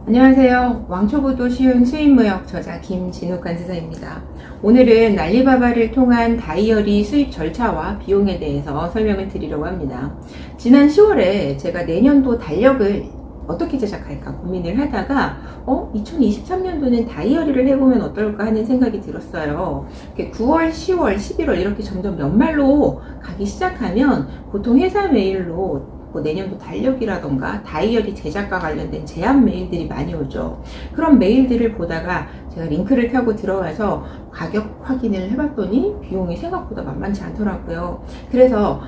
안녕하세요. 왕초보도 쉬운 수입무역 저자 김진욱 간수사입니다. 오늘은 알리바바를 통한 다이어리 수입 절차와 비용에 대해서 설명을 드리려고 합니다. 지난 10월에 제가 내년도 달력을 어떻게 제작할까 고민을 하다가 2023년도는 다이어리를 해보면 어떨까 하는 생각이 들었어요. 9월, 10월, 11월 이렇게 점점 연말로 가기 시작하면 보통 회사 메일로 내년도 달력이라던가 다이어리 제작과 관련된 제안 메일들이 많이 오죠. 그런 메일들을 보다가 제가 링크를 타고 들어가서 가격 확인을 해봤더니 비용이 생각보다 만만치 않더라고요. 그래서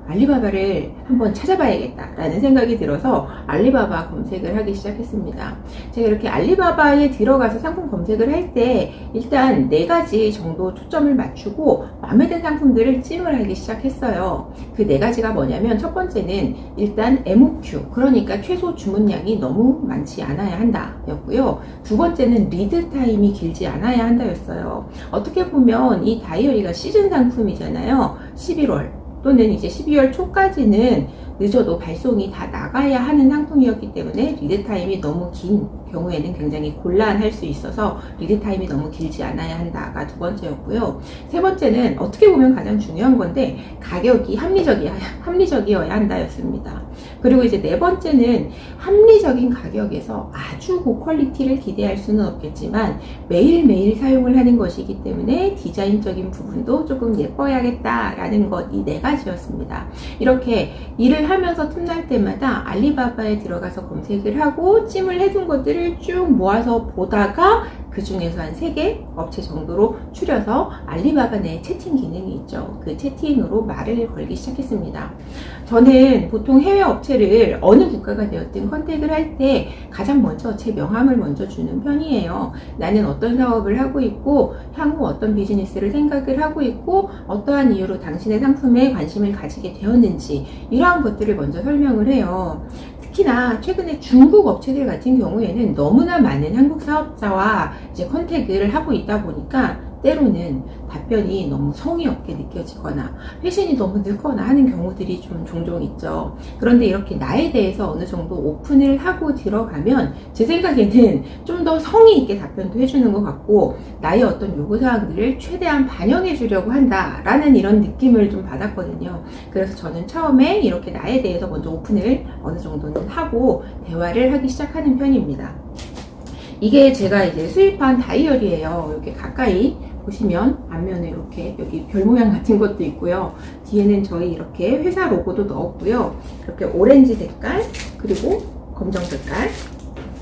알리바바를 한번 찾아봐야겠다 라는 생각이 들어서 알리바바 검색을 하기 시작했습니다. 제가 이렇게 알리바바에 들어가서 상품 검색을 할 때 일단 4가지 정도 초점을 맞추고 마음에 든 상품들을 찜을 하기 시작했어요. 그 4가지가 뭐냐면 첫 번째는 일단 MOQ, 그러니까 최소 주문량이 너무 많지 않아야 한다 였고요. 두 번째는 리드 타임이 길지 않아야 한다 였어요. 어떻게 보면 이 다이어리가 시즌 상품이잖아요. 11월 또는 이제 12월 초까지는 늦어도 발송이 다 나가야 하는 상품이었기 때문에 리드타임이 너무 긴 경우에는 굉장히 곤란할 수 있어서 리드타임이 너무 길지 않아야 한다가 두 번째였고요. 세 번째는 어떻게 보면 가장 중요한 건데 가격이 합리적이어야 한다였습니다. 그리고 이제 네 번째는 합리적인 가격에서 아주 고퀄리티를 기대할 수는 없겠지만 매일매일 사용을 하는 것이기 때문에 디자인적인 부분도 조금 예뻐야겠다라는 것, 이 4가지였습니다. 이렇게 일을 하면서 틈날 때마다 알리바바에 들어가서 검색을 하고 찜을 해둔 것들을 쭉 모아서 보다가 그 중에서 한 3개 업체 정도로 추려서 알리바바 내 채팅 기능이 있죠. 그 채팅으로 말을 걸기 시작했습니다. 저는 보통 해외 업체를 어느 국가가 되었든 컨택을 할 때 가장 먼저 제 명함을 먼저 주는 편이에요. 나는 어떤 사업을 하고 있고 향후 어떤 비즈니스를 생각을 하고 있고 어떠한 이유로 당신의 상품에 관심을 가지게 되었는지 이러한 것들을 먼저 설명을 해요. 특히나 최근에 중국 업체들 같은 경우에는 너무나 많은 한국 사업자와 이제 컨택을 하고 있다 보니까 때로는 답변이 너무 성의 없게 느껴지거나 회신이 너무 늦거나 하는 경우들이 좀 종종 있죠. 그런데 이렇게 나에 대해서 어느 정도 오픈을 하고 들어가면 제 생각에는 좀 더 성의 있게 답변도 해주는 것 같고 나의 어떤 요구사항들을 최대한 반영해 주려고 한다라는 이런 느낌을 좀 받았거든요. 그래서 저는 처음에 이렇게 나에 대해서 먼저 오픈을 어느 정도는 하고 대화를 하기 시작하는 편입니다. 이게 제가 이제 수입한 다이어리예요. 이렇게 가까이 보시면 앞면에 이렇게 여기 별 모양 같은 것도 있고요. 뒤에는 저희 이렇게 회사 로고도 넣었고요. 이렇게 오렌지 색깔 그리고 검정 색깔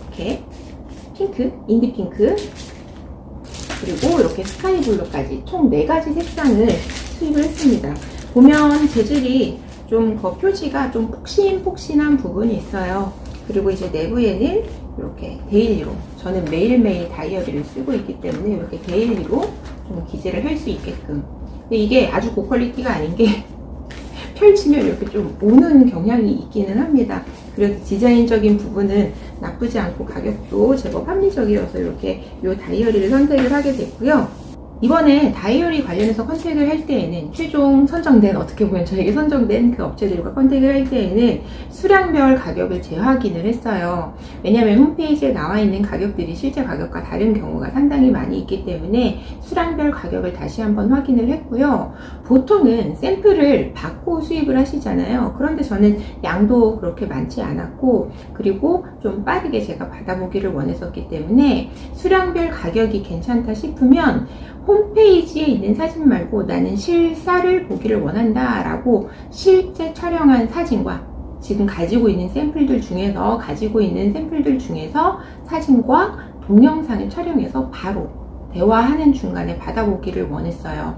이렇게 핑크, 인디 핑크 그리고 이렇게 스카이 블루까지 총 4가지 색상을 수입을 했습니다. 보면 재질이 좀 표지가 좀 폭신폭신한 부분이 있어요. 그리고 이제 내부에는 이렇게 데일리로, 저는 매일매일 다이어리를 쓰고 있기 때문에 이렇게 데일리로 좀 기재를 할 수 있게끔. 근데 이게 아주 고퀄리티가 아닌 게 펼치면 이렇게 좀 오는 경향이 있기는 합니다. 그래서 디자인적인 부분은 나쁘지 않고 가격도 제법 합리적이어서 이렇게 이 다이어리를 선택을 하게 됐고요. 이번에 다이어리 관련해서 컨택을 할 때에는 최종 선정된, 어떻게 보면 저에게 선정된 그 업체들과 컨택을 할 때에는 수량별 가격을 재확인을 했어요. 왜냐하면 홈페이지에 나와 있는 가격들이 실제 가격과 다른 경우가 상당히 많이 있기 때문에 수량별 가격을 다시 한번 확인을 했고요. 보통은 샘플을 받고 수입을 하시잖아요. 그런데 저는 양도 그렇게 많지 않았고 그리고 좀 빠르게 제가 받아보기를 원했었기 때문에 수량별 가격이 괜찮다 싶으면 홈페이지에 있는 사진 말고 나는 실사를 보기를 원한다 라고 실제 촬영한 사진과 지금 가지고 있는 샘플들 중에서 사진과 동영상을 촬영해서 바로 대화하는 중간에 받아보기를 원했어요.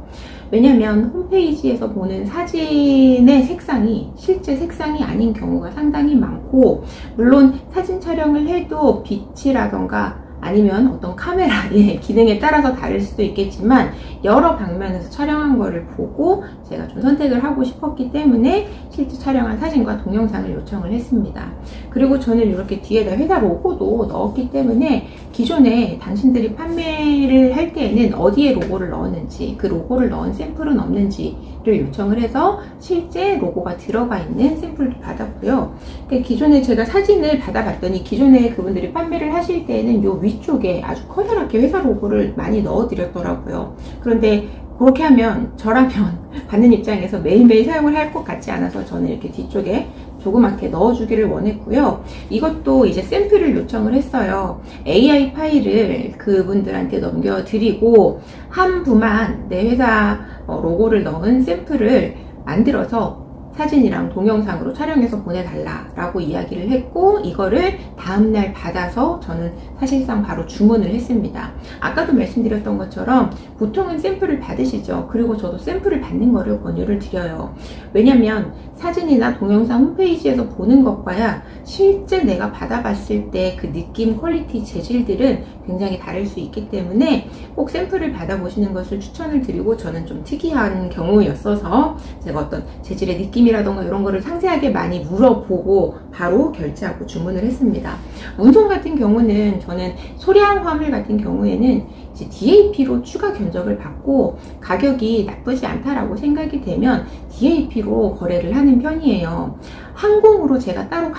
왜냐면 홈페이지에서 보는 사진의 색상이 실제 색상이 아닌 경우가 상당히 많고, 물론 사진 촬영을 해도 빛이라던가 아니면 어떤 카메라의 기능에 따라서 다를 수도 있겠지만 여러 방면에서 촬영한 거를 보고 제가 좀 선택을 하고 싶었기 때문에 실제 촬영한 사진과 동영상을 요청을 했습니다. 그리고 저는 이렇게 뒤에다 회사 로고도 넣었기 때문에 기존에 당신들이 판매를 할 때에는 어디에 로고를 넣었는지, 그 로고를 넣은 샘플은 없는지 요청을 해서 실제 로고가 들어가 있는 샘플도 받았고요. 기존에 제가 사진을 받아봤더니 기존에 그분들이 판매를 하실 때는 요 위쪽에 아주 커다랗게 회사 로고를 많이 넣어드렸더라고요. 그런데 그렇게 하면 저라면 받는 입장에서 매일매일 사용을 할 것 같지 않아서 저는 이렇게 뒤쪽에 조그맣게 넣어주기를 원했고요. 이것도 이제 샘플을 요청을 했어요. AI 파일을 그분들한테 넘겨드리고 한 부만 내 회사 로고를 넣은 샘플을 만들어서 사진이랑 동영상으로 촬영해서 보내달라라고 이야기를 했고, 이거를 다음날 받아서 저는 사실상 바로 주문을 했습니다. 아까도 말씀드렸던 것처럼 보통은 샘플을 받으시죠. 그리고 저도 샘플을 받는 거를 권유를 드려요. 왜냐면 사진이나 동영상 홈페이지에서 보는 것과야 실제 내가 받아봤을 때 그 느낌, 퀄리티, 재질들은 굉장히 다를 수 있기 때문에 꼭 샘플을 받아보시는 것을 추천을 드리고, 저는 좀 특이한 경우였어서 제가 어떤 재질의 느낌이라던가 이런 거를 상세하게 많이 물어보고 바로 결제하고 주문을 했습니다. 운송 같은 경우는 저는 소량 화물 같은 경우에는 이제 DAP로 추가 견적을 받고 가격이 나쁘지 않다라고 생각이 되면 DAP로 거래를 하는 편이에요. 항공으로 제가 따로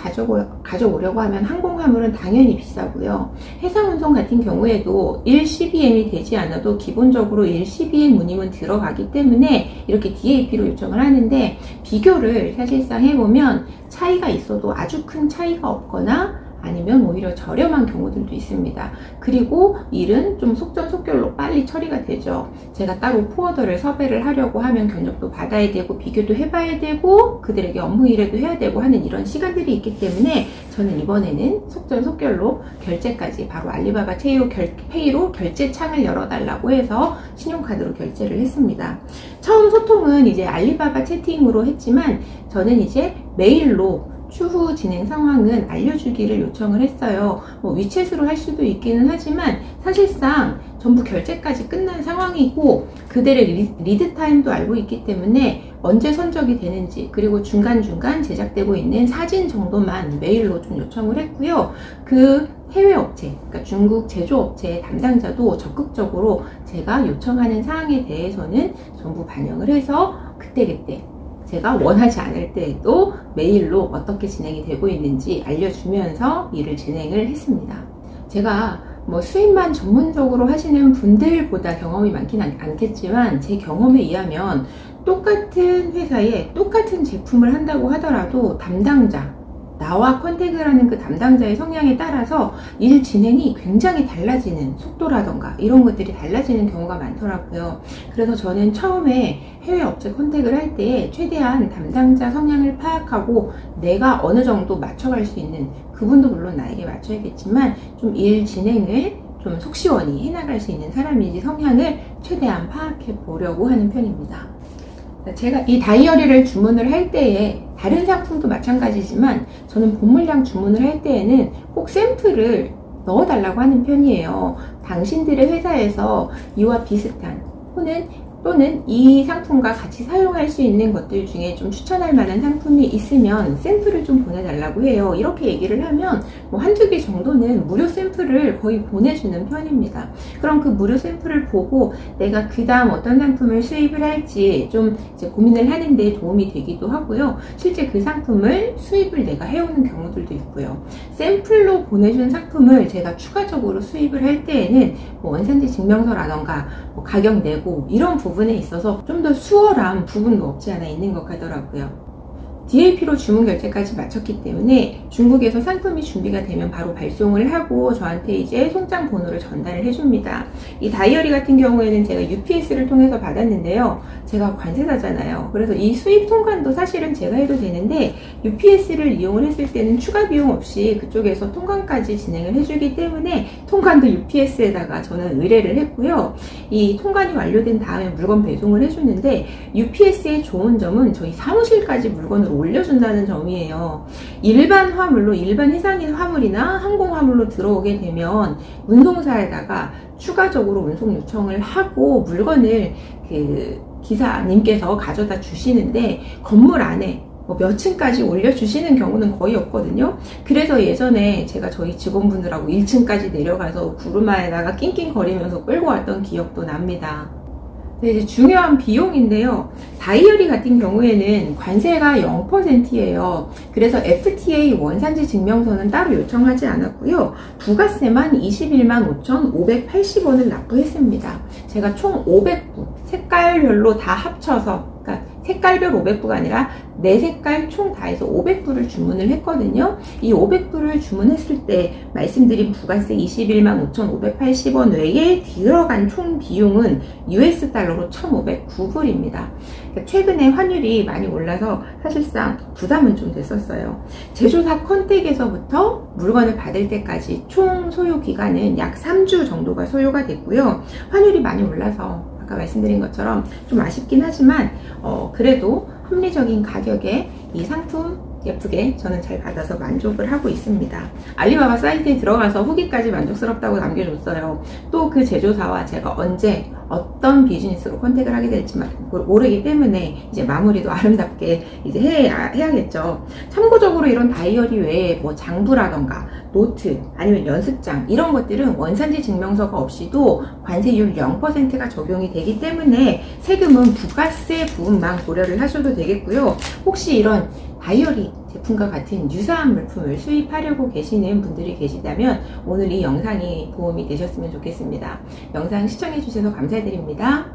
가져오려고 하면 항공 화물은 당연히 비싸고요. 해상 운송 같은 경우에도 1CBM이 되지 않아도 기본적으로 1CBM 운임은 들어가기 때문에 이렇게 DAP로 요청을 하는데, 비교를 사실상 해보면 차이가 있어도 아주 큰 차이가 없거나 아니면 오히려 저렴한 경우들도 있습니다. 그리고 일은 좀 속전속결로 빨리 처리가 되죠. 제가 따로 포어더를 섭외를 하려고 하면 견적도 받아야 되고 비교도 해봐야 되고 그들에게 업무 일회도 해야 되고 하는 이런 시간들이 있기 때문에 저는 이번에는 속전속결로 결제까지 바로 알리바바 페이로 결제 창을 열어달라고 해서 신용카드로 결제를 했습니다. 처음 소통은 이제 알리바바 채팅으로 했지만 저는 이제 메일로 추후 진행 상황은 알려주기를 요청을 했어요. 위챗으로 할 수도 있기는 하지만 사실상 전부 결제까지 끝난 상황이고 그들의 리드 타임도 알고 있기 때문에 언제 선적이 되는지, 그리고 중간중간 제작되고 있는 사진 정도만 메일로 좀 요청을 했고요. 그 해외 업체, 그러니까 중국 제조업체의 담당자도 적극적으로 제가 요청하는 사항에 대해서는 전부 반영을 해서 그때그때 제가 원하지 않을 때에도 메일로 어떻게 진행이 되고 있는지 알려주면서 일을 진행을 했습니다. 제가 수입만 전문적으로 하시는 분들보다 경험이 많지는 않겠지만 제 경험에 의하면 똑같은 회사에 똑같은 제품을 한다고 하더라도 나와 컨택을 하는 그 담당자의 성향에 따라서 일 진행이 굉장히 달라지는 속도라던가 이런 것들이 달라지는 경우가 많더라고요. 그래서 저는 처음에 해외 업체 컨택을 할 때 최대한 담당자 성향을 파악하고 내가 어느 정도 맞춰갈 수 있는, 그분도 물론 나에게 맞춰야겠지만 좀 일 진행을 좀 속시원히 해나갈 수 있는 사람인지 성향을 최대한 파악해 보려고 하는 편입니다. 제가 이 다이어리를 주문을 할 때에 다른 상품도 마찬가지지만 저는 본물량 주문을 할 때에는 꼭 샘플을 넣어달라고 하는 편이에요. 당신들의 회사에서 이와 비슷한 또는 이 상품과 같이 사용할 수 있는 것들 중에 좀 추천할 만한 상품이 있으면 샘플을 좀 보내달라고 해요. 이렇게 얘기를 하면 한두 개 정도는 무료 샘플을 거의 보내주는 편입니다. 그럼 그 무료 샘플을 보고 내가 그 다음 어떤 상품을 수입을 할지 좀 이제 고민을 하는 데 도움이 되기도 하고요. 실제 그 상품을 수입을 내가 해오는 경우들도 있고요. 샘플로 보내준 상품을 제가 추가적으로 수입을 할 때에는 원산지 증명서라던가 가격 내고 이런 부분에 있어서 좀 더 수월한 부분도 없지 않아 있는 것 같더라고요. DAP로 주문 결제까지 마쳤기 때문에 중국에서 상품이 준비가 되면 바로 발송을 하고 저한테 이제 송장 번호를 전달을 해줍니다. 이 다이어리 같은 경우에는 제가 UPS를 통해서 받았는데요. 제가 관세사잖아요. 그래서 이 수입 통관도 사실은 제가 해도 되는데 UPS를 이용을 했을 때는 추가 비용 없이 그쪽에서 통관까지 진행을 해주기 때문에 통관도 UPS에다가 저는 의뢰를 했고요. 이 통관이 완료된 다음에 물건 배송을 해주는데 UPS의 좋은 점은 저희 사무실까지 물건을 올려준다는 점이에요. 일반 화물로, 일반 해상 화물이나 항공 화물로 들어오게 되면 운송사에다가 추가적으로 운송 요청을 하고 물건을 그 기사님께서 가져다 주시는데 건물 안에 몇 층까지 올려주시는 경우는 거의 없거든요. 그래서 예전에 제가 저희 직원분들하고 1층까지 내려가서 구루마에다가 낑낑거리면서 끌고 왔던 기억도 납니다. 네, 이제 중요한 비용인데요. 다이어리 같은 경우에는 관세가 0%예요. 그래서 FTA 원산지 증명서는 따로 요청하지 않았고요. 부가세만 21만 5,580원을 납부했습니다. 제가 총 500부, 색깔별로 다 합쳐서, 그러니까 색깔별 500부가 아니라 4색깔 총 다 해서 500부를 주문을 했거든요. 이 500부를 주문했을 때 말씀드린 부가세 21만 5,580원 외에 들어간 총 비용은 US 달러로 1,509불입니다. 그러니까 최근에 환율이 많이 올라서 사실상 부담은 좀 됐었어요. 제조사 컨택에서부터 물건을 받을 때까지 총 소요 기간은 약 3주 정도가 소요가 됐고요. 환율이 많이 올라서 아까 말씀드린 것처럼 좀 아쉽긴 하지만 그래도 합리적인 가격에 이 상품 예쁘게 저는 잘 받아서 만족을 하고 있습니다. 알리바바 사이트에 들어가서 후기까지 만족스럽다고 남겨줬어요. 또 그 제조사와 제가 언제 어떤 비즈니스로 컨택을 하게 될지 모르기 때문에 이제 마무리도 아름답게 이제 해야겠죠. 참고적으로 이런 다이어리 외에 뭐 장부라던가 노트 아니면 연습장 이런 것들은 원산지 증명서가 없이도 관세율 0%가 적용이 되기 때문에 세금은 부가세 부분만 고려를 하셔도 되겠고요. 혹시 이런 다이어리 제품과 같은 유사한 물품을 수입하려고 계시는 분들이 계시다면 오늘 이 영상이 도움이 되셨으면 좋겠습니다. 영상 시청해 주셔서 감사드립니다.